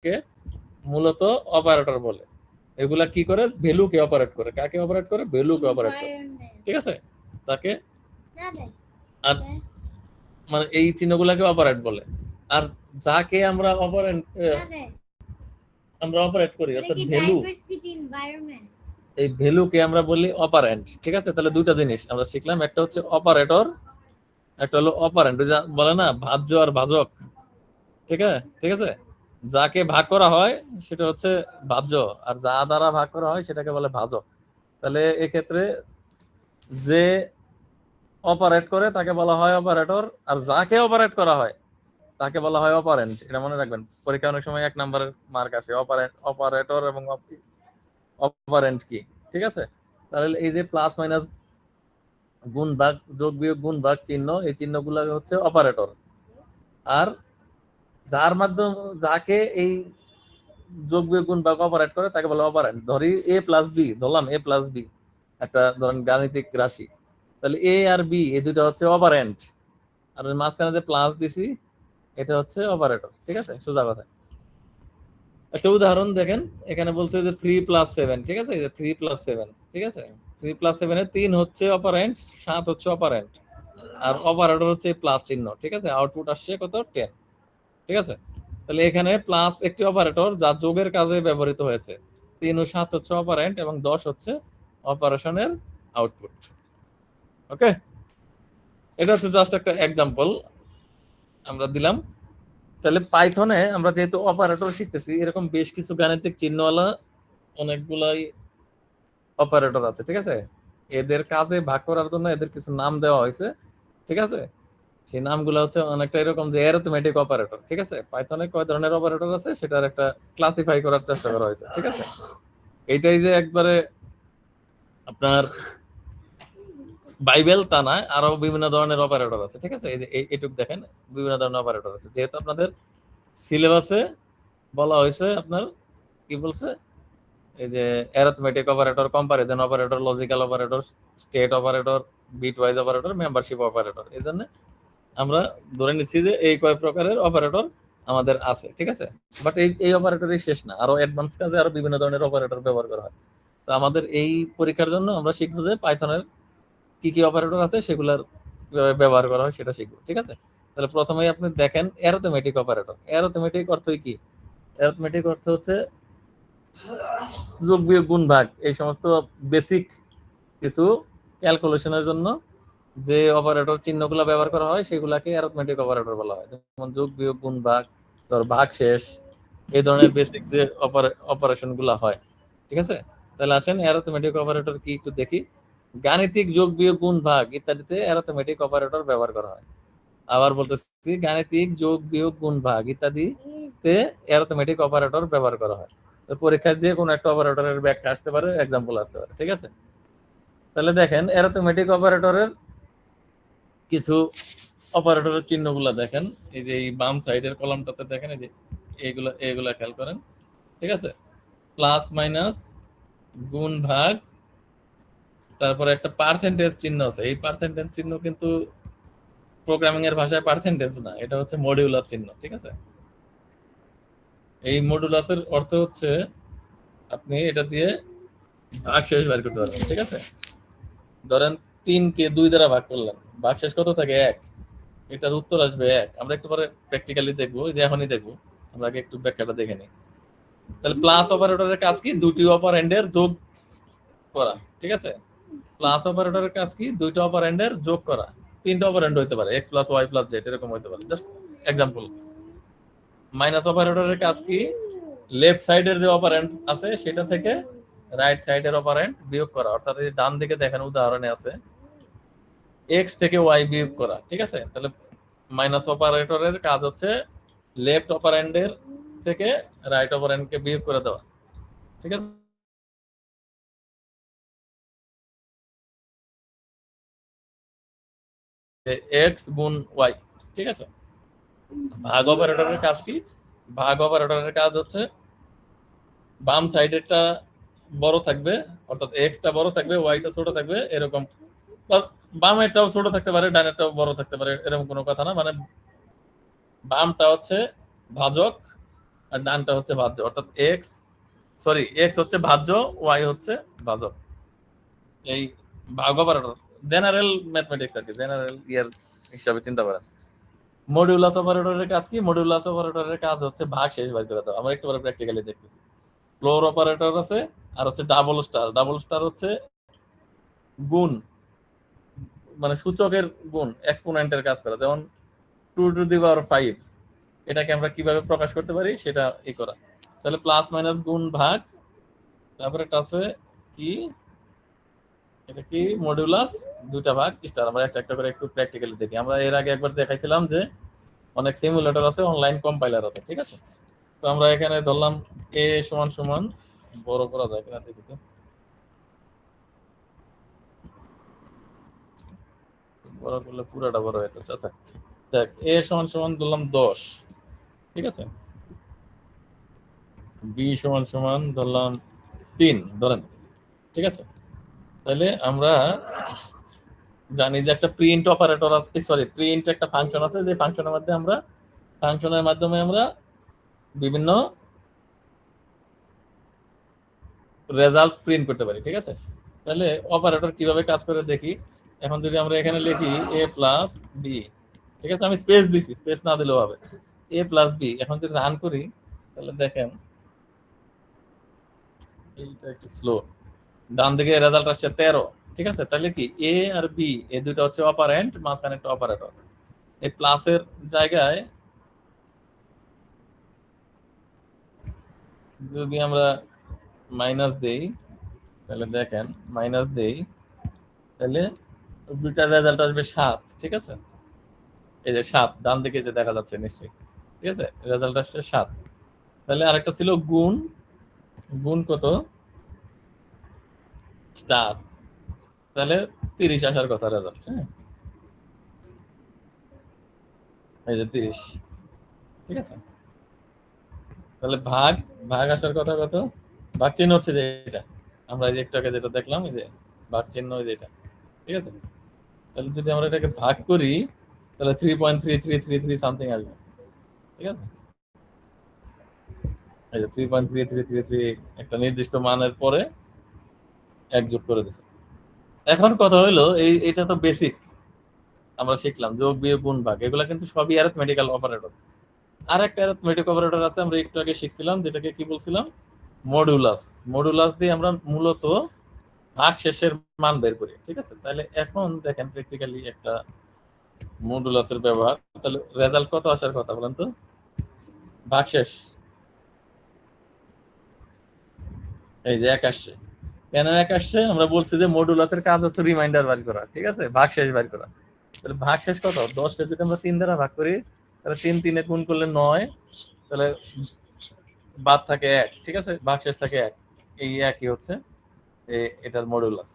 কে মূলত অপারেটর বলে। এগুলা কি করে? ভ্যালুকে অপারেট করে। কাকে অপারেট করে? ভ্যালুকে অপারেট করে। ঠিক আছে? তাকে আর মানে এই চিহ্নগুলাকে অপারেট বলে। আর যাকে আমরা অপারেট করি অর্থাৎ ভ্যালু, এই ভ্যালুকে আমরা বলি অপারেন্ট। ঠিক আছে? তাহলে দুইটা জিনিস আমরা শিখলাম, একটা হচ্ছে অপারেটর, একটা হলো অপারেন্ট। বলে না ভাজ্য আর ভাজক। ঠিক আছে? ঠিক আছে, যাকে ভাগ করা হয় সেটা হচ্ছে ভাজ্য, আর যা দ্বারা ভাগ করা হয় সেটাকে বলে ভাজক। তাহলে এক্ষেত্রে যে অপারেট করে তাকে বলা হয় অপারেটর, আর যাকে অপারেট করা হয় তাকে বলা হয় অপারেন্ট। এটা মনে রাখবেন, পরীক্ষা অনেক সময় 1 নম্বরের মার্ক আসে অপারেটর এবং অপারেন্ট কি। ঠিক আছে? তাহলে এই যে প্লাস মাইনাস গুণ ভাগ, যোগ বিয়োগ গুণ ভাগ চিহ্ন, এই চিহ্নগুলো হচ্ছে অপারেটর। আর যার মাধ্যমে যাকে এই যোগ বিয়োগ গুণ ভাগ অপারেট করে তাকে বলে অপারেন্ট। ধরি a প্লাস বি, ধরলাম a প্লাস বি একটা ধরেন গাণিতিক রাশি, তাহলে a আর b এই দুটো হচ্ছে অপারেন্ট, আর ওই মাঝখানে যে প্লাস দিছি এটা হচ্ছে অপারেটর। ঠিক আছে? সোজা কথা। একটা উদাহরণ দেখেন, এখানে বলছে যে 3 প্লাস 7। ঠিক আছে? এই যে 3 প্লাস 7, ঠিক আছে, 3 প্লাস 7 এ 3 হচ্ছে অপারেন্ট, 7 হচ্ছে অপারেন্ট, আর অপারেটর হচ্ছে প্লাস চিহ্ন। ঠিক আছে? আউটপুট আসছে কত? 10। ঠিক আছে? তাহলে এখানে প্লাস একটি অপারেটর যা যোগের কাজে ব্যবহৃত হয়েছে। 3 ও 7 হচ্ছে অপারেন্ট এবং 10 হচ্ছে অপারেশনের আউটপুট। ওকে, এটা হচ্ছে জাস্ট একটা এক্সাম্পল আমরা দিলাম। তাহলে পাইথনে আমরা যেহেতু অপারেটর শিখতেছি, এরকম বেশ কিছু গাণিতিক চিহ্নওয়ালা অনেকগুলাই অপারেটর আছে। ঠিক আছে? এদের কাজে ভাগ করার জন্য এদের কিছু নাম দেওয়া হয়েছে। ঠিক আছে? সেই নামগুলো হচ্ছে অনেকটা এরকম যে অ্যারিথমেটিক অপারেটর। ঠিক আছে? পাইথনে কয় ধরনের অপারেটর আছে সেটার একটা ক্লাসিফাই করার চেষ্টা করা হয়েছে। ঠিক আছে? এইটাই যে একবারে আপনার বাইবেল তা না, আরো বিভিন্ন ধরনের অপারেটর আছে। ঠিক আছে? এই যে এইটুক দেখেন, বিভিন্ন ধরনের অপারেটর আছে। যেহেতু আপনাদের সিলেবাসে বলা হয়েছে আপনার কি বলছে, এই যে arithmetic operator, comparison operator, logical operator, state operator, bitwise operator, membership operator, এই জন্য আমরা ধরে নিচ্ছি যে এই কয় প্রকারের অপারেটর আমাদের আছে। ঠিক আছে? বাট এই অপারেটরই শেষ না, আরো অ্যাডভান্স কাজে আরো বিভিন্ন ধরনের অপারেটর ব্যবহার করা হয়। তো আমাদের এই পরীক্ষার জন্য আমরা শিখবো যে পাইথনের কি কি অপারেটর আছে সেগুলোর কিভাবে ব্যবহার করা হয় সেটা শিখবো। ঠিক আছে? তাহলে প্রথমেই আপনি দেখেন অ্যারিথমেটিক অপারেটর। অ্যারিথমেটিক অর্থ কি? অ্যারিথমেটিক অর্থ হচ্ছে যোগ বিয়োগ গুণ ভাগ, এই সমস্ত বেসিক কিছু ক্যালকুলেশনের জন্য যে অপারেটর চিহ্নগুলো ব্যবহার করা হয় সেগুলাকে অ্যারিথমেটিক অপারেটর বলা হয়। যেমন যোগ বিয়োগ গুণ ভাগ, ভাগ শেষ, এই ধরনের বেসিক যে অপারেশন গুলা হয়। ঠিক আছে? তাহলে আসেন অ্যারিথমেটিক অপারেটর কি একটু দেখি। গাণিতিক যোগ বিয়োগ গুণ ভাগ ইত্যাদিতে অ্যারিথমেটিক অপারেটর ব্যবহার করা হয়। আবার বলতেছি, গাণিতিক যোগ বিয়োগ গুণ ভাগ ইত্যাদিতে অ্যারিথমেটিক অপারেটর ব্যবহার করা হয়। পরীক্ষায় যে কোনো একটা অপারেটরের ব্যাখ্যা আসতে পারে, এক্সাম্পল আসতে পারে। ঠিক আছে? তাহলে দেখেন অ্যারিথমেটিক অপারেটরের কিছু অপারেটরের চিহ্নগুলো দেখেন। এই যে এই বাম সাইডের কলামটাতে দেখেন, এই যে এইগুলা খেয়াল করেন। ঠিক আছে? প্লাস মাইনাস, গুণ ভাগ, তারপরে একটা পার্সেন্টেজ চিহ্ন আছে। এই পার্সেন্টেজ চিহ্ন কিন্তু প্রোগ্রামিং এর ভাষায় পার্সেন্টেজ না, এটা হচ্ছে মডিউলার চিহ্ন। ঠিক আছে? এই মডুলাসের অর্থ হচ্ছে আপনি এটা দিয়ে ভাগশেষ বের করতে পারবেন। ঠিক আছে? ধরেন 3 কে 2 দ্বারা ভাগ করলাম, ভাগশেষ কত থাকে? 1। এটার উত্তর আসবে 1। আমরা একটু পরে প্র্যাকটিক্যালি দেখবো, যে এখনই দেখবো। আমরা আগে একটু ব্যাখ্যাটা দেখে নিই। তাহলে প্লাস অপারেটরের কাজ কি? দুটি অপারেন্ডের যোগ করা। ঠিক আছে? প্লাস অপারেটরের কাজ কি? দুইটা অপারেন্ডের যোগ করা। 3টা অপারেন্ড হইতে পারে, x plus y plus z এরকম হইতে পারে। Just example. মাইনাস অপারেটরের কাজ কি? লেফট সাইডের যে অপারেন্ট আছে সেটা থেকে রাইট সাইডের অপারেন্ট বিয়োগ করা। অর্থাৎ এই ডান দিকে দেখেন উদাহরণে আছে এক্স থেকে ওয়াই বিয়োগ করা। ঠিক আছে? তাহলে মাইনাস অপারেটরের কাজ হচ্ছে লেফট অপারেন্ডের থেকে রাইট অপারেন্ডকে বিয়োগ করে দেওয়া। ঠিক আছে? এক্স গুণ ওয়াই। ঠিক আছে? ভাগ অপারেটরের কাজ কি? ভাগ অপারেটরের কাজ হচ্ছে বাম সাইডেরটা বড় থাকবে, অর্থাৎ এক্সটা বড় থাকবে, ওয়াইটা ছোট থাকবে, এরকম। বামেরটাও ছোট থাকতে পারে, ডানেরটাও বড় থাকতে পারে, এরকম কোনো কথা না। মানে বামটা হচ্ছে ভাজক আর ডানটা হচ্ছে ভাজ্য, অর্থাৎ এক্স হচ্ছে ভাজ্য, ওয়াই হচ্ছে ভাজক। এই ভাগ অপারেটর জেনারেল ম্যাথমেটিক্স আর কি, জেনারেল ইয়ার হিসাবে চিন্তা করেন। মডিউলাস অপারেটরের কাজ কি? মডিউলাস অপারেটরের কাজ হচ্ছে ভাগ শেষ বের করে দাও। আমরা একটু পরে প্র্যাকটিক্যালি দেখতেছি। ফ্লোর অপারেটর আছে, আর হচ্ছে ডাবল স্টার। ডাবল স্টার হচ্ছে গুণ, মানে সূচকের গুণ, এক্সপোনেন্টের কাজ করে। যেমন 2^5, এটাকে আমরা কিভাবে প্রকাশ করতে পারি সেটা ই করা। তাহলে প্লাস মাইনাস গুণ ভাগ, তারপরে একটা আছে কি, এটা কি মডিউলাস, দুইটা ভাগ স্টার। আমরা একটা একটা করে একটু প্র্যাকটিক্যালি দেখি। আমরা এর আগে একবার দেখাইছিলাম যে অনেক সিমুলেটর আছে, অনলাইন কম্পাইলার আছে, ঠিক আছে। তো আমরা এখানে ধরলাম এ সমান সমান, বড় করা যায় কিনা দেখি তো, বড় করলে পুরাটা বড় হয়ে যাচ্ছে। আচ্ছা দেখ, এ সমান সমান ধরলাম 10, ঠিক আছে। বি সমান সমান ধরলাম 3 ধরেন, ঠিক আছে। তাহলে আমরা জানি যে একটা প্রিন্ট অপারেটর আছে, সরি প্রিন্ট একটা ফাংশন আছে, যে ফাংশনের মাধ্যমে আমরা বিভিন্ন রেজাল্ট প্রিন্ট করতে পারি, ঠিক আছে। তাহলে অপারেটর কিভাবে কাজ করে দেখি। এখন যদি আমরা এখানে লিখি এ প্লাস বি, ঠিক আছে, আমি স্পেস দিছি, স্পেস না দিলেও হবে। এ প্লাস বি, এখন যদি রান করি তাহলে দেখেন এইটা একটু স্লো, ডান দিকে রেজাল্ট আসছে 13, ঠিক আছে। তাহলে কি এ আর বি এই দুটো হচ্ছে অপারেন্ট, মাঝখানে একটা অপারেটর। এই প্লাসের জায়গায় যদি আমরা মাইনাস দেই, তাহলে দেখেন মাইনাস দেই, তাহলে দুটার রেজাল্ট আসবে 7, ঠিক আছে। এই যে 7 ডান দিকে যে দেখা যাচ্ছে নিশ্চয়ই, ঠিক আছে, রেজাল্ট আসছে 7। তাহলে আরেকটা ছিল গুণ, গুণ কত স্টার, তাহলে 30 আসার কথা রেজাল্ট। হ্যাঁ, এই যে 30, ঠিক আছে। তাহলে ভাগ, ভাগ আসার কথা কত, ভাগ চিহ্ন হচ্ছে যে এটা, আমরা এই যে একটু আগে যেটা দেখলাম, এই যে ভাগ চিহ্ন, এই যে এটা, ঠিক আছে। তাহলে যদি আমরা এটাকে ভাগ করি তাহলে 3.3333 সামথিং আসবে, ঠিক আছে। এই যে 3.3333 একটা নির্দিষ্ট মানের পরে এক যোগ করে দিচ্ছে। এখন কথা হলো এটা তো বেসিক আমরা শিখলাম, যোগ বিয়োগ গুণ ভাগ, এগুলা কিন্তু সবই অ্যারিথমেটিক্যাল অপারেটর। আর একটা অ্যারিথমেটিক অপারেটর আছে, আমরা একটু আগে শিখছিলাম, যেটাকে কি বলছিলাম, মডুলাস। মডুলাস দিয়ে আমরা মূলত ভাগ শেষের মান বের করি, ঠিক আছে। তাহলে এখন দেখেন প্র্যাকটিক্যালি একটা মডুলাসের ব্যবহার। তাহলে রেজাল্ট কত আসার কথা বলেন তো, ভাগ শেষ, এই যে 1 আসছে। কেন 1 আসছে? আমরা বলছি যে মডুলাসের কাজ হচ্ছে রিমাইন্ডার বের করা, ঠিক আছে, ভাগ শেষ বের করা। তাহলে ভাগ শেষ কত, 10কে যদি আমরা 3 দ্বারা ভাগ করি তাহলে 3 3 গুণ করলে 9, তাহলে বাদ থাকে 1, ঠিক আছে, ভাগ শেষ থাকে 1। এই একই হচ্ছে এটার মডুলাস,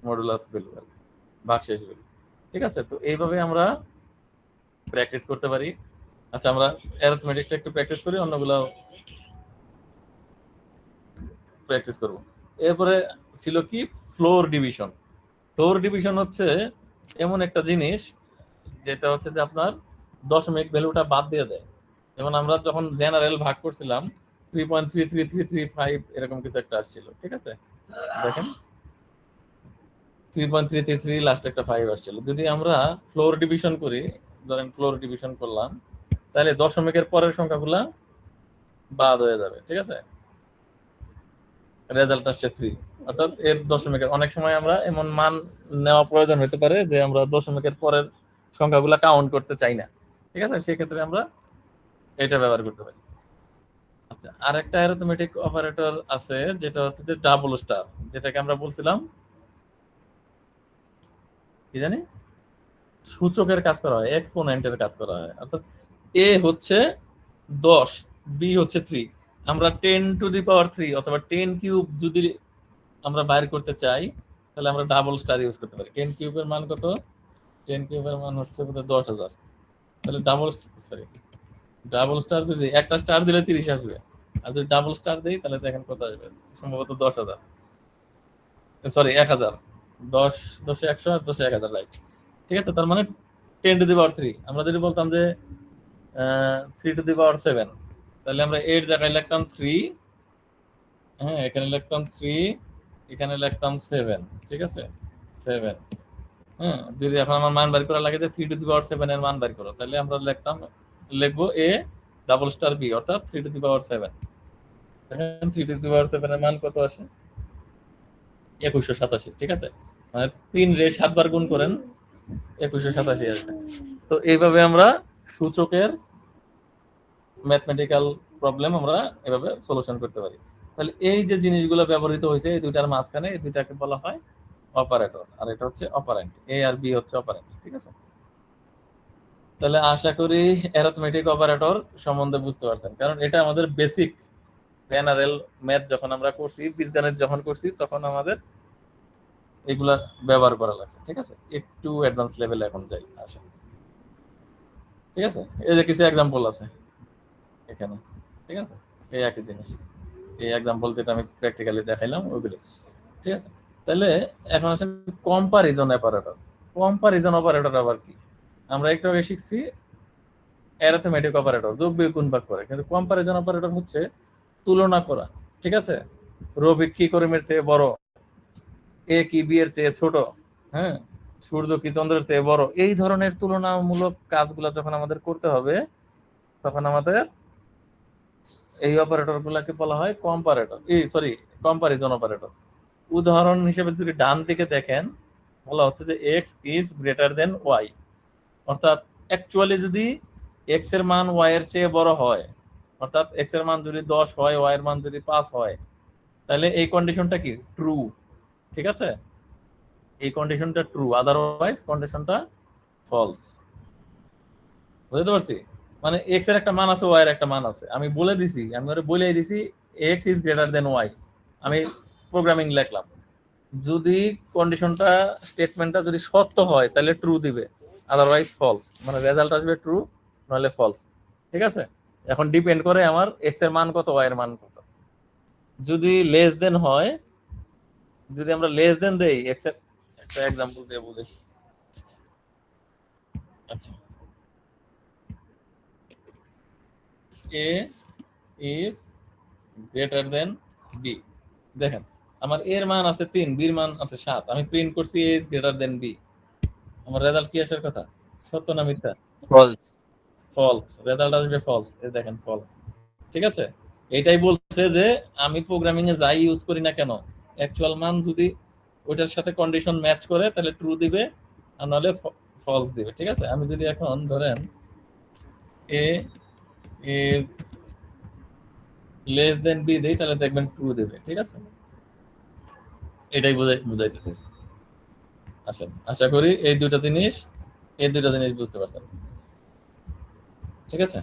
মডুলাস ভ্যালু, ভাগ শেষ ভ্যালু, ঠিক আছে। তো এইভাবে আমরা প্র্যাকটিস করতে পারি। আচ্ছা আমরা অ্যারিথমেটিকটা একটু প্র্যাকটিস করি, অন্যগুলো প্র্যাকটিস করব। এরপরে ছিল কি, ফ্লোর ডিভিশন। ফ্লোর ডিভিশন হচ্ছে এমন একটা জিনিস যেটা হচ্ছে যে আপনার দশমিক ভ্যালুটা বাদ দিয়ে দেয়। যেমন আমরা যখন জেনারেল ভাগ করছিলাম 3.33335 এরকম কিছু একটা আসছিল, ঠিক আছে। দেখেন 3.333 লাস্ট একটা 5 আসছিল। যদি আমরা ফ্লোর ডিভিশন করি, ধরেন ফ্লোর ডিভিশন করলাম, তাহলে দশমিকের পরের সংখ্যাগুলা বাদ হয়ে যাবে, ঠিক আছে। রেজাল্ট আসছে 3, অর্থাৎ এর দশমিকের, অনেক সময় আমরা এমন মান নেওয়া প্রয়োজন হতে পারে যে আমরা দশমিকের পরের সংখ্যাগুলা কাউন্ট করতে চাই না, ঠিক আছে, সেক্ষেত্রে আমরা এটা ব্যবহার করতে পারি। আচ্ছা, আরেকটা অ্যারিথমেটিক অপারেটর আছে যেটা হচ্ছে যে ডাবল স্টার, যেটাকে আমরা বলছিলাম কি জানি, সূচকের কাজ করা হয়, এক্সপোনেন্টের কাজ করা হয়। অর্থাৎ এ হচ্ছে 10, বি হচ্ছে 3, আমরা 10^3 অথবা 10 কিউব যদি আমরা বাইর করতে চাই তাহলে আমরা ডাবল স্টার ইউজ করতে পারি। 10 কিউবের মান কত, 10 কিউবের মান হচ্ছে বোধহয় 10,000। তাহলে ডাবল স্টার যদি একটা স্টার দিলে 30 আসবে, আর যদি ডাবল স্টার দিই তাহলে দেখেন কত আসবে, সম্ভবত 10,000, সরি 1,000। 10 10 100 আর 10 1,000, রাইট, ঠিক আছে। তার মানে 10^3। আমরা যদি বলতাম যে 3^7, তাহলে আমরা এর জায়গায় লিখতাম 3, হ্যাঁ এখানে লিখতাম 3, এখানে লিখতাম 7, ঠিক আছে 7। হ্যাঁ যদি এখন আমার মান বের করা লাগে যে 3^7 এর মান বের করো, তাহলে আমরা লিখবো a ডাবল স্টার b অর্থাৎ 3^7। দেখেন 3^7 এর মান কত আসে? 2187, ঠিক আছে, মানে 3 রে 7 বার গুণ করেন 2187 আসে। তো এইভাবে আমরা সূচকের ম্যাথমেটিক্যাল প্রবলেম আমরা এভাবে সলিউশন করতে পারি। তাহলে এই যে জিনিসগুলো ব্যবহৃত হয়েছে এই দুইটার মাঝখানে, এই দুইটাকে বলা হয় অপারেটর, আর এটা হচ্ছে অপারেন্ট, এ আর বি হচ্ছে অপারেন্ট, ঠিক আছে। তাহলে আশা করি অ্যারিথমেটিক অপারেটর সম্বন্ধে বুঝতে পারছেন, কারণ এটা আমাদের বেসিক জেনারেল ম্যাথ যখন আমরা করছি, বীজগণিত যখন করছি, তখন আমাদের এগুলা ব্যবহার করা লাগছে, ঠিক আছে। একটু অ্যাডভান্স লেভেলে এখন যাই আসে, ঠিক আছে। এই যে কিছু এক্সাম্পল আছে এখানে, ঠিক আছে, এই একই জিনিস, এই এক্সাম্পল যেটা আমি প্র্যাকটিক্যালি দেখাইলাম ওইগুলো, ঠিক আছে। তাহলে এখন আসেন কম্পারিজন অপারেটর। কম্পারিজন অপারেটর আবার কি? আমরা একটু আগে শিখছি অ্যারিথমেটিক অপারেটর, যোগ বিয়োগ গুণ ভাগ করে, কিন্তু কম্পারিজন অপারেটর হচ্ছে তুলনা করা, ঠিক আছে। রবি কি করিমের চেয়ে বড়, এ কি বি এর চেয়ে ছোট, হ্যাঁ সূর্য কি চন্দ্রের চেয়ে বড়, এই ধরনের তুলনামূলক কাজগুলো যখন আমাদের করতে হবে, তখন আমাদের এই অপারেটর গুলাকে বলা হয় কম্পারেটর, কম্পারিজন অপারেটর। উদাহরণ হিসেবে যদি ডান দিকে দেখেন, বলা হচ্ছে যে X is greater than Y, অর্থাৎ অ্যাকচুয়ালি যদি এক্স এর মান ওয়াই এর চেয়ে বড় হয়, অর্থাৎ এক্স এর মান যদি 10 হয়, ওয়াই এর মান যদি 5 হয়, তাহলে এই কন্ডিশনটা কি ট্রু, ঠিক আছে। এই কন্ডিশনটা ট্রু, আদারওয়াইজ কন্ডিশনটা ফলস। বুঝতে পারছি? মানে এক্স এর একটা মান আছে, ওয়াই এর একটা মান আছে, আমি বলে দিছি, আমি ওরে বলেই দিছি X is greater than Y, আমি প্রোগ্রামিং লিখলাম। যদি কন্ডিশনটা, স্টেটমেন্টটা যদি সত্য হয় তাহলে ট্রু দিবে, আদারওয়াইজ ফলস, মানে রেজাল্ট আসবে ট্রু নাহলে ফলস, ঠিক আছে। এখন ডিপেন্ড করে আমার এক্স এর মান কত, ওয়াই এর মান কত। যদি লেস দেন হয়, যদি আমরা লেস দেন দেই এক্স এর, একটা এক্সাম্পল দিয়ে বুঝি। আচ্ছা, এ ইজ গ্রেটার দেন বি, দেখেন আমার এর মান আছে 3, বির মান আছে 7, আমি প্রিন্ট করছি এ ইজ গ্রেটার দেন বি, আমার রেজাল্ট কি আসার কথা? সত্য না মিথ্যা? ফলস। ফলস, রেজাল্ট আসবে ফলস, এই দেখেন ফলস, ঠিক আছে। এটাই বলছে যে আমি প্রোগ্রামিং এ যাই ইউজ করি না কেন, অ্যাকচুয়াল মান যদি ওইটার সাথে কন্ডিশন ম্যাচ করে তাহলে ট্রু দিবে, আর নাহলে ফলস দিবে, ঠিক আছে। আমি যদি এখন ধরেন এ ইজ লেস দেন বি দেই, তাহলে দেখবেন ট্রু দেবে, ঠিক আছে। এটাই বুঝাইতেছে। আসেন, আশা করি এই দুটো জিনিস বুঝতে পারছেন, ঠিক আছে।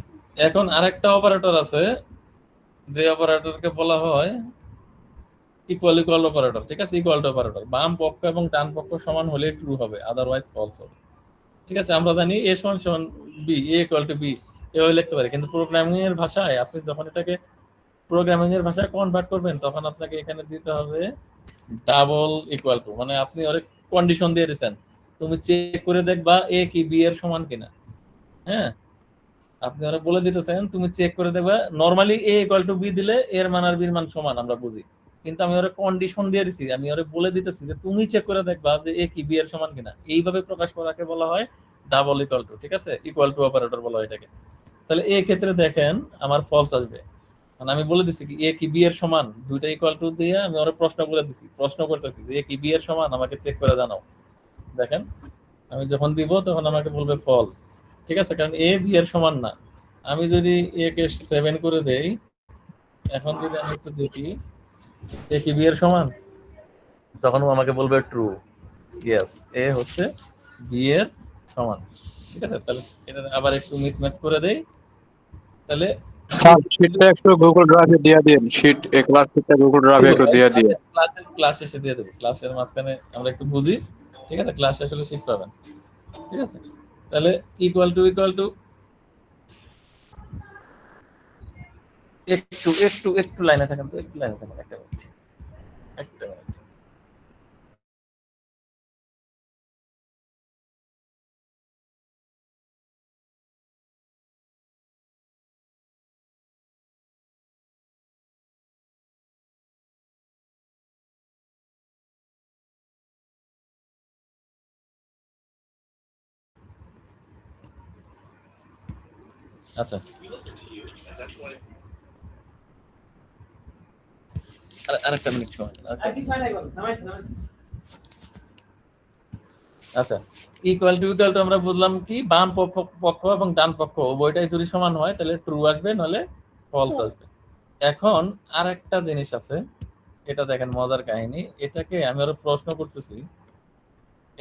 এখন আরেকটা অপারেটর আছে, যে অপারেটরকে বলা হয় ইকুয়াল ইকুয়াল অপারেটর, ঠিক আছে। ইকুয়াল টু অপারেটর, বাম পক্ষ এবং ডান পক্ষ সমান হলে ট্রু হবে, আদারওয়াইজ ফলস হবে, ঠিক আছে। আমরা জানি এ সমান সমান B, A equal to B, এভাবে লিখতে পারি, কিন্তু প্রোগ্রামিং এর ভাষায় আপনি যখন এটাকে প্রোগ্রামিং এর ভাষায় কনভার্ট করবেন, তখন আপনাকে এখানে দিতে হবে ডাবল ইকুয়াল টু, মানে আপনি অনেক কন্ডিশন দিয়ে দিচ্ছেন, তুমি চেক করে দেখবা এ কি বি এর সমান কিনা, হ্যাঁ আপনি ওরা বলে দিতেছেন তুমি চেক করে দেখবা। Normally A equal to B দিলে এর মান আর বির মান সমান আমরা বুঝি, কিন্তু আমি ওরা কন্ডিশন দিয়ে দিছি, আমি ওরা বলে দিতেছি যে তুমি চেক করে দেখবা যে এ কি বি এর সমান কিনা, এইভাবে প্রকাশ করাকে বলা হয় ডাবল ইকুয়াল টু, ঠিক আছে। ইকুয়াল টু অপারেটর বলা হয় এটাকে। তাহলে এই ক্ষেত্রে দেখেন আমার ফলস আসবে, মানে আমি বলে দিছি কি এ কি বি এর সমান, দুইটা ইকুয়াল টু দিয়ে আমি ওরা প্রশ্ন বলে দিছি, প্রশ্ন করতেছি যে এ কি বি এর সমান, আমাকে চেক করে জানাও। দেখেন আমি যখন দিব তখন আমাকে বলবে ফলস, ঠিক আছে, কারণ এ বি এর সমান না। আমি যদি এ কে 7 করে দেই, এখন যদি আমি একটু দেখি এ কি বি এর সমান, তখন ও আমাকে বলবে ট্রু, ইয়েস এ হচ্ছে বি এর সমান, ঠিক আছে। তাহলে এটা আবার একটু মিসম্যাচ করে দেই, তাহলে স্যার শীটটা একটু গুগল ড্রাইভে দিয়ে দিন, শীট ক্লাস শীটটা গুগল ড্রাইভে একটু দিয়ে দিন। ক্লাস শেষে দিয়ে দেবো, ক্লাসের মাঝখানে আমরা একটু বুঝি, ঠিক আছে, ক্লাস শেষ হলে শিখতে পাবেন, ঠিক আছে। তাহলে ইকুয়াল টু একটু একটু একটু লাইনে থাকেন, তো একটু লাইনে থাকেন, একটা মিনিট, একটা মিনিট। আচ্ছা আরেকটা মিনিট সময় আচ্ছা ইকুয়াল টু আমরা বুঝলাম কি বাম পক্ষ এবং ডান পক্ষ উভয়টাই যদি সমান হয় তাহলে ট্রু আসবে নাহলে ফলস আসবে। এখন আর একটা জিনিস আছে, এটা দেখেন মজার কাহিনী, এটাকে আমি আরো প্রশ্ন করতেছি,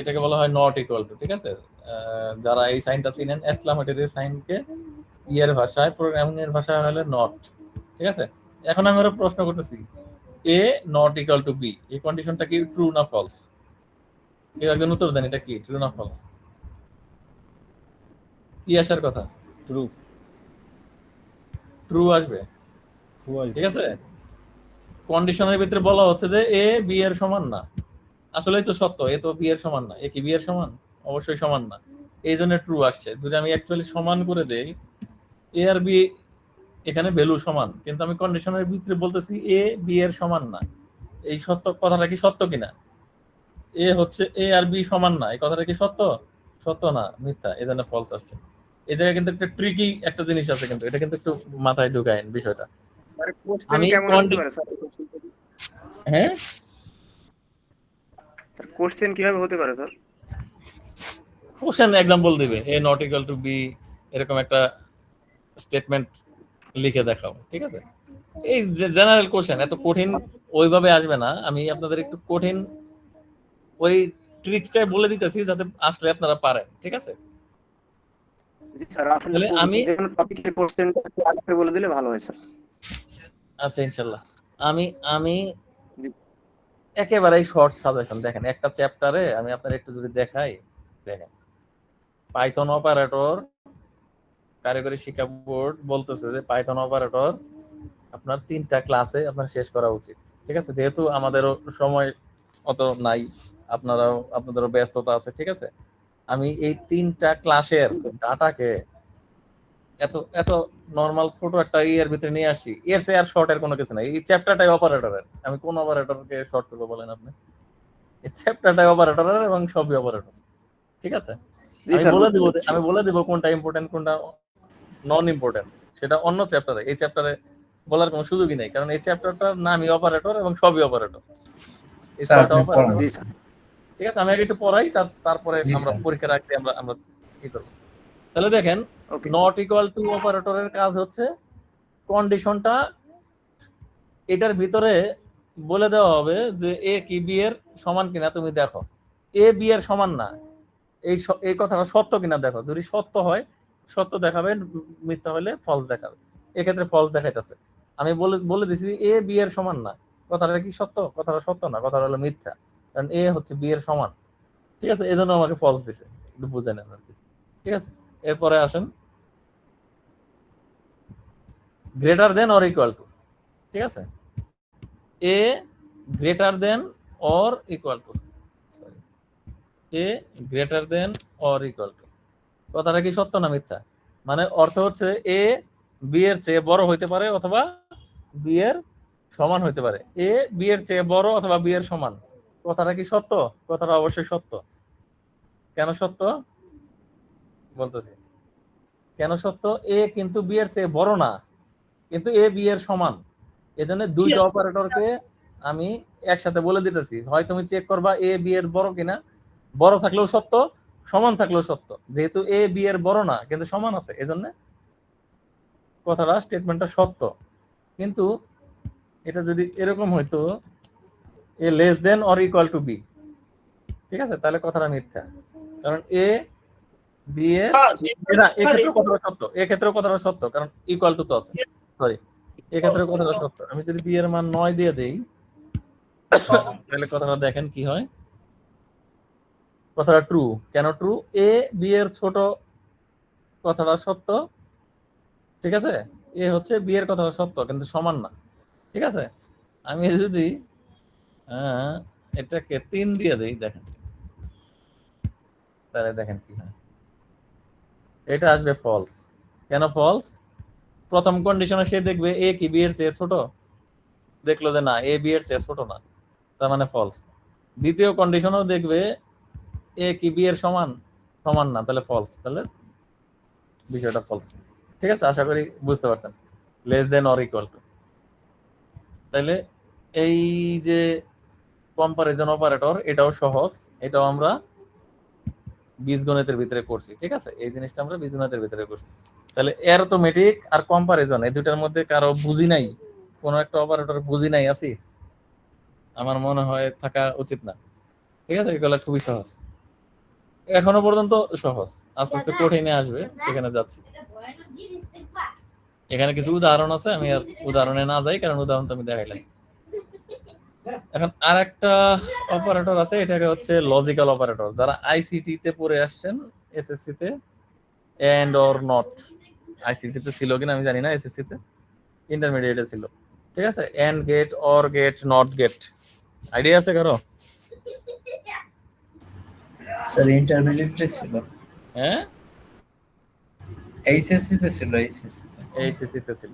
এটাকে বলা হয় নট ইকুয়াল টু। ঠিক আছে, যারা এই সাইনটা চিনেন এক্সক্লামেটরি সাইনকে ইয়ের ভাষায় প্রোগ্রামিং এর ভাষায় হলো নট। ঠিক আছে, এখন আমি আরো প্রশ্ন করতেছি এ নট ইকুয়াল টু বি, এই কন্ডিশনটা কি ট্রু না ফলস? কেউ একজন উত্তর দেন, এটা কি ট্রু না ফলস? কি আসার কথা? ট্রু। ট্রু আসবে। ট্রু আসবে। ঠিক আছে, কন্ডিশনের ভিতরে বলা হচ্ছে যে এ বি এর সমান না। আসলেই তো সত্য, এ তো বি এর সমান না। এ কি বি এর সমান? অবশ্যই সমান না, এই জন্য ট্রু আসছে। যদি আমি অ্যাকচুয়ালি সমান করে দেই, এ আর বি এখানে ভ্যালু সমান, কিন্তু আমি কন্ডিশনের ভিতরে বলতেছি এ বি এর সমান না। এই সত্য কথাটা কি সত্য কিনা? এ হচ্ছে এ আর বি সমান না, এই কথাটা কি সত্য? সত্য না, মিথ্যা, এই জন্য ফলস আসছে। এই জায়গায় কিন্তু একটা ট্রিকি একটা জিনিস আছে, কিন্তু এটা কিন্তু একটু মাথায় ঢুকায়েন বিষয়টা। আমি হ্যাঁ কোশ্চেন কিভাবে হতে পারে স্যার? কোশ্চেন এক্সাম্পল দিবে এ নট ইকুয়াল টু বি, এরকম একটা স্টেটমেন্ট লিখে দেখাও। ঠিক আছে, এই জেনারেল কোশ্চেন, এত কঠিন ওইভাবে আসবে না। আমি আপনাদের একটু কঠিন ওই ট্রিক্সটাই বলে দিতেছি যাতে আসলে আপনারা পারেন। ঠিক আছে, জি স্যার, আসলে তাহলে আমি যে কোনো টপিকের কোশ্চেনটা একটু আগে বলে দিলে ভালো হয় স্যার। আচ্ছা ইনশাল্লাহ আমি আমি জি। একেবারেই শর্ট সাজেশন দেখেন, একটা চ্যাপ্টারে আমি আপনার একটু যদি দেখাই, দেখেন পাইথন অপারেটর, কারিগরি শিক্ষা বোর্ড বলতেছে যে পাইথন অপারেটর আপনার 3টা ক্লাসে আপনার শেষ করা উচিত। ঠিক আছে, যেহেতু আমাদেরও সময় অত নাই, আপনাদেরও ব্যস্ততা আছে। ঠিক আছে, আমি এই 3টা ক্লাসের ডাটাকে এত এত নরমাল ছোট একটা ইয়ের ভিতরে নিয়ে আসি, এর চেয়ে আর শর্টের কোনো কিছু নাই। এই চ্যাপ্টারটাই অপারেটরের, আমি কোন অপারেটরকে শর্ট করবো বলেন আপনি? এই চ্যাপ্টারটাই অপারেটরের এবং সবই অপারেটর। ঠিক আছে, আমি বলে দিব কোনটা ইম্পর্টেন্ট কোনটা নন ইম্পর্টেন্ট, সেটা অন্য চ্যাপ্টারে। এই চ্যাপ্টারে বলার কোনো সুযোগই নেই, কারণ এই চ্যাপ্টারটার নামই অপারেটর এবং সবই অপারেটর। এই ছয়টা অপারেটর। ঠিক আছে, আমি আগে একটু পড়াই, তারপরে আমরা পরীক্ষার আগে আমরা আমরা কি করব। তাহলে দেখেন, নট ইকুয়াল টু অপারেটরের কাজ হচ্ছে কন্ডিশনটা এটার ভিতরে বলে দেওয়া হবে যে এ কি বি এর সমান কিনা তুমি দেখো। এ বি এর সমান না, এই কথাটা সত্য কিনা দেখো। যদি সত্য হয় সত্য দেখাবে, মিথ্যা হলে ফলস দেখাবে। এক্ষেত্রে ফলস দেখাইতেছে। আমি বলে দিছি এ বি এর সমান না, কথাটা কি সত্য? কথাটা সত্য না, কথাটা হলো মিথ্যা, কারণ এ হচ্ছে বি এর সমান। ঠিক আছে, এই জন্য আমাকে ফলস দিছে, একটু বুঝে নেন আর কি। ঠিক আছে, এরপরে আসেন greater than or equal to. ঠিক আছে, A greater than or equal to, A greater than or equal to, কথাটা কি সত্য না মিথ্যা? মানে অর্থ হচ্ছে এ বি এর চেয়ে বড় হইতে পারে অথবা বি এর সমান হইতে পারে। এ বি এর চেয়ে বড় অথবা বি এর সমান, কথাটা কি সত্য? কথাটা অবশ্যই সত্য। কেন সত্য বলতেছি, কেন সত্য? এ কিন্তু বি এর চেয়ে বড় না, কিন্তু এ বি এর সমান। এজন্য দুইটা অপারেটরকে আমি একসাথে বলে দিতেছি, হয় তুমি চেক করবা এ বি এর বড় কিনা, বড় থাকলেও সত্য, সমান থাকলেও সত্য। যেহেতু এ বি এর বড় না কিন্তু সমান আছে, এজন্য কথাটা স্টেটমেন্টটা সত্য। কিন্তু এটা যদি এরকম হইতো A less than or equal to B, ঠিক আছে, তাহলে কথাটা মিথ্যা, কারণ এ বি এর না, এক্ষেত্রে কথাটা সত্য, এক্ষেত্রে কথাটা সত্য, কারণ ইকুয়াল টু তো আছে। সরি, এক্ষেত্রে কথাটা সত্য। আমি যদি বি এর মান 9 দিয়ে দেই, তাহলে কথাটা দেখেন কি হয়, কথাটা ট্রু। কেন ট্রু? এ বি এর ছোট, কথাটা সত্য। ঠিক আছে, এ হচ্ছে বি এর কথাটা সত্য কিন্তু সমান না। ঠিক আছে, আমি যদি এটাকে 3 দিয়ে দেই, দেখেন তাহলে দেখেন কি হয়, এটা আসবে ফলস। কেন ফলস? প্রথম কন্ডিশনে সে দেখবে এ কি বি এর চেয়ে ছোট, দেখলো যে না এ বি এর চেয়ে ছোট না, তার মানে ফলস। দ্বিতীয় কন্ডিশনও দেখবে এ কি বি এর সমান, সমান না, তাহলে ফলস, তাহলে বিষয়টা ফলস। ঠিক আছে, আশা করি বুঝতে পারছেন, less than or equal two. তাইলে এই যে কম্পারিজন অপারেটর, এটাও সহজ, এটাও আমরা বীজগণিতের ভিতরে করছি। ঠিক আছে, এই জিনিসটা আমরা বীজগণিতের ভিতরে করছি। তাহলে অ্যারথমেটিক আর কম্পারিজন এই দুটার মধ্যে কারো বুঝি নাই, কোনো একটা অপারেটর বুঝি নাই আছি? আমার মনে হয় থাকা উচিত না। ঠিক আছে, এগুলো খুবই সহজ, এখনো পর্যন্ত সহজ, আস্তে আস্তে কঠিনে আসবে, সেখানে যাচ্ছি। এখানে কিছু উদাহরণ আছে, আমি আর উদাহরণে না যাই, কারণ উদাহরণ তো আমি দেখাইলাম। এখন আর একটা অপারেটর আছে, এটাকে হচ্ছে লজিক্যাল অপারেটর। যারা আইসিটি তে পড়ে আসছেন, এসএসসি তে, এন্ড অর নট, আইসিটি তে ছিল কিনা আমি জানি না, এসএসসি তে ইন্টারমিডিয়েটে ছিল। ঠিক আছে, and gate, or gate, not gate, idea আছে কারো? স্যার ইন্টারমিডিয়েটে ছিল, হ্যাঁ, এইচএসসি তে ছিল, এইচএসসি তে ছিল।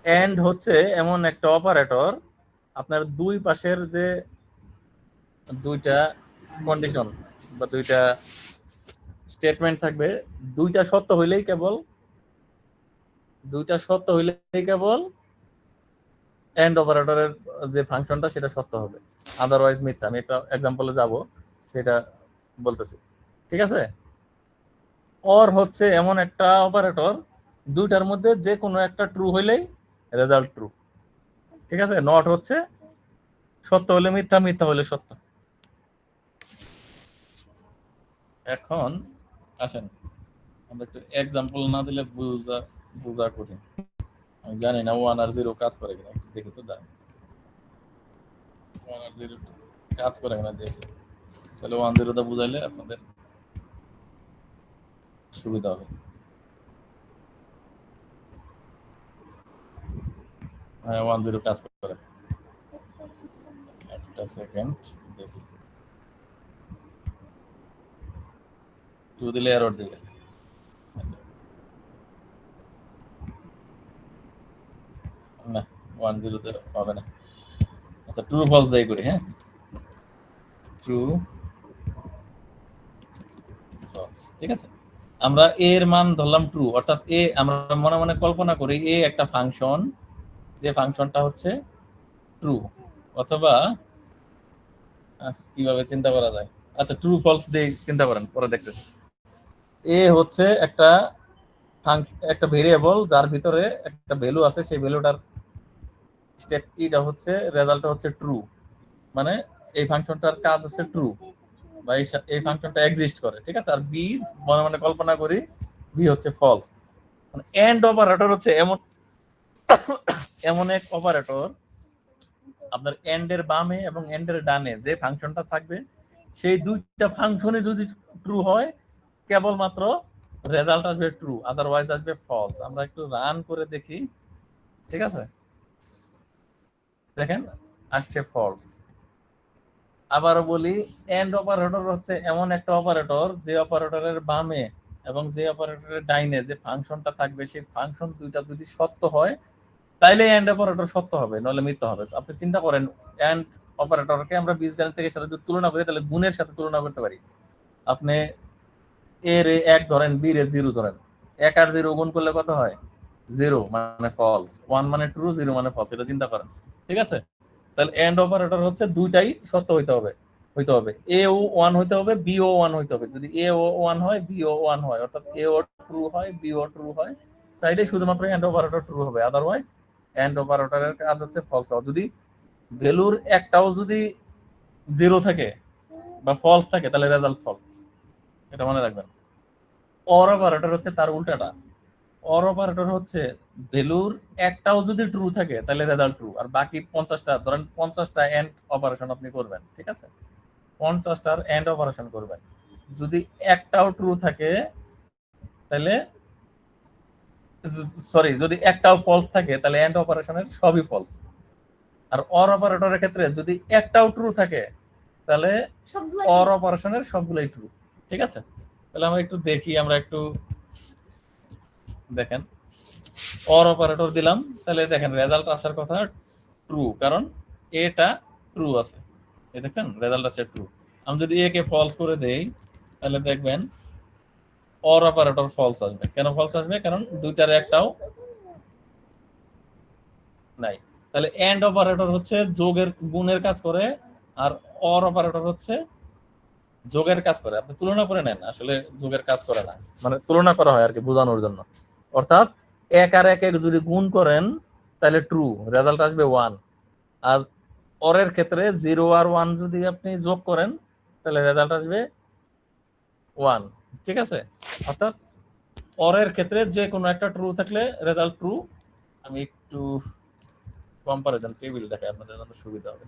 এন্ড হচ্ছে এমন একটা অপারেটর, আপনার দুই পাশের যে দুইটা কন্ডিশন বা দুইটা স্টেটমেন্ট থাকবে, দুইটা সত্য হইলেই কেবল এন্ড অপারেটরের যে ফাংশনটা সেটা সত্য হবে, আদারওয়াইজ মিথ্যা। আমি একটা এক্সাম্পলে যাব, সেটা বলতেছি। ঠিক আছে, অর হচ্ছে এমন একটা অপারেটর, দুইটার মধ্যে যে কোনো একটা ট্রু হইলেই রেজাল্ট ট্রু। ঠিক আছে, নট হচ্ছে সত্য হলে মিথ্যা, মিথ্যা হলে সত্য। এখন আসেন আমরা একটু এক্সাম্পল না দিলে বুঝা কঠিন। আমি জানি না 1 আর 0 কাজ করে কিনা, একটু দেখি তো। দাঁড়ান, 1 আর 0 কাজ করে কিনা দেখি, তাহলে 1 0 টা বুঝাইলে আপনাদের সুবিধা হবে। হ্যাঁ, 1 0 কাজ করে। একটা সেকেন্ড দেখি, 2 দিলে এরর দিবে। না, 1 0 তে হবে না। আচ্ছা, ট্রু ফলস দেই করি। হ্যাঁ, ট্রু ফলস। ঠিক আছে, আমরা এ এর মান ধরলাম ট্রু, অর্থাৎ এ আমরা মনে মনে কল্পনা করি এ একটা ফাংশন, যে ফাংশনটা হচ্ছে ট্রু। অথবা কিভাবে চিন্তা করা যায়, আচ্ছা ট্রু ফলস দিয়ে চিন্তা করেন, পরে দেখতেছি। এ হচ্ছে একটা ভেরিয়েবল, যার ভিতরে একটা ভ্যালু আছে, সেই ভ্যালুটার স্টেট ইটা হচ্ছে, রেজাল্টটা হচ্ছে ট্রু, মানে এই ফাংশনটার কাজ হচ্ছে ট্রু, বা এই ফাংশনটা এক্সিস্ট করে। ঠিক আছে, আর বি মনে মনে কল্পনা করি বি হচ্ছে ফলস। মানে এন্ড অপারেটর হচ্ছে এমন এক অপারেটর, আপনার এন্ডের বামে এবং এন্ডের ডানে যে ফাংশনটা থাকবে, সেই দুইটা ফাংশনে যদি ট্রু হয়, কেবলমাত্র রেজাল্ট আসবে ট্রু, আদারওয়াইজ আসবে ফলস। আমরা একটু রান করে দেখি। ঠিক আছে, দেখেন আসছে ফলস। আবারও বলি, এন্ড অপারেটর হচ্ছে এমন একটা অপারেটর, যে অপারেটরের বামে এবং যে অপারেটরের ডাইনে যে ফাংশনটা থাকবে, সেই ফাংশন দুইটা যদি সত্য হয়, তাইলে এন্ড অপারেটর সত্য হবে, নইলে মিথ্যা হবে। তো আপনি চিন্তা করেন, এন্ড অপারেটরকে আমরা বীজগণিত থেকে সাথে যদি তুলনা করি, তাহলে গুণের সাথে তুলনা করতে পারি। আপনি এ রে 1 ধরেন, বি রে 0 ধরেন, 1 আর 0 গুণ করলে কত হয়? 0 মানে ফলস, 1 মানে ট্রু, 0 মানে ফলস। এটা চিন্তা করেন। ঠিক আছে, তাহলে এন্ড অপারেটর হচ্ছে দুইটাই সত্য হইতে হবে, এ ও 1 হইতে হবে, বি ও 1 হইতে হবে। যদি এ ও 1 হয়, বি ও 1 হয়, অর্থাৎ এ ও ট্রু হয়, বি ও ট্রু হয়, তাইলে শুধুমাত্র এন্ড অপারেটর ট্রু হবে, আদারওয়াইজ এন্ড অপারেটরের কাজ হচ্ছে ফলস হওয়া। যদি ভ্যালুর একটাও যদি 0 থাকে বা ফলস থাকে, তাহলে রেজাল্ট ফলস, এটা মনে রাখবেন। অর অপারেটর হচ্ছে তার উল্টাটা। অর অপারেটর হচ্ছে ভ্যালুর একটাও যদি ট্রু থাকে, তাহলে রেজাল্ট ট্রু, আর বাকি 50টা, ধরেন 50টা এন্ড অপারেশন আপনি করবেন। ঠিক আছে, 50টার এন্ড অপারেশন করবেন, যদি একটাও ট্রু থাকে, তাহলে সরি, যদি একটাও ফলস থাকে, তাহলে এন্ড অপারেশনের সবই ফলস। আর অর অপারেটরের ক্ষেত্রে যদি একটাও ট্রু থাকে, তাহলে অর অপারেশনের সবগুলাই ট্রু। ঠিক আছে, তাহলে আমরা একটু দেখি, আমরা একটু দেখেন, অর অপারেটর দিলাম, তাহলে দেখেন রেজাল্ট আসার কথা ট্রু, কারণ এটা ট্রু আছে। এই দেখছেন রেজাল্ট আছে ট্রু। আমি যদি এ কে ফলস করে দেই, তাহলে দেখবেন অর অপারেটর ফলস আসবে। কেন ফলস আসবে? কারণ দুইটার একটাও নাই। তাহলে এন্ড অপারেটর হচ্ছে যোগের গুণের কাজ করে, আর অর অপারেটর হচ্ছে যোগের কাজ করে। আপনি তুলনা করে নেন, আসলে যোগের কাজ করে না, মানে তুলনা করা হয় আর কি বোঝানোর জন্য। অর্থাৎ এক আর এক যদি গুণ করেন তাহলে ট্রু, রেজাল্ট আসবে 1। আর অরের ক্ষেত্রে 0 আর 1 যদি আপনি যোগ করেন তাহলে রেজাল্ট আসবে 1। ঠিক আছে? অর্থাৎ অরের ক্ষেত্রে যে কোনো একটা ট্রু থাকলে রেজাল্ট ট্রু। আমি একটু কম্পারিজন টেবিল দেখাই, আপনাদের জন্য সুবিধা হবে,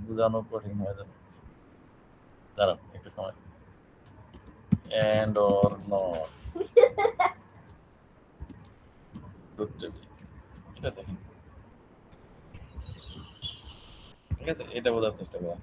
বোঝানো কঠিন হয়ে যাবে। দাঁড়ান একটু সময়। And or not truth table, এটা দেখেন। ঠিক আছে, এটা বোঝার চেষ্টা করেন।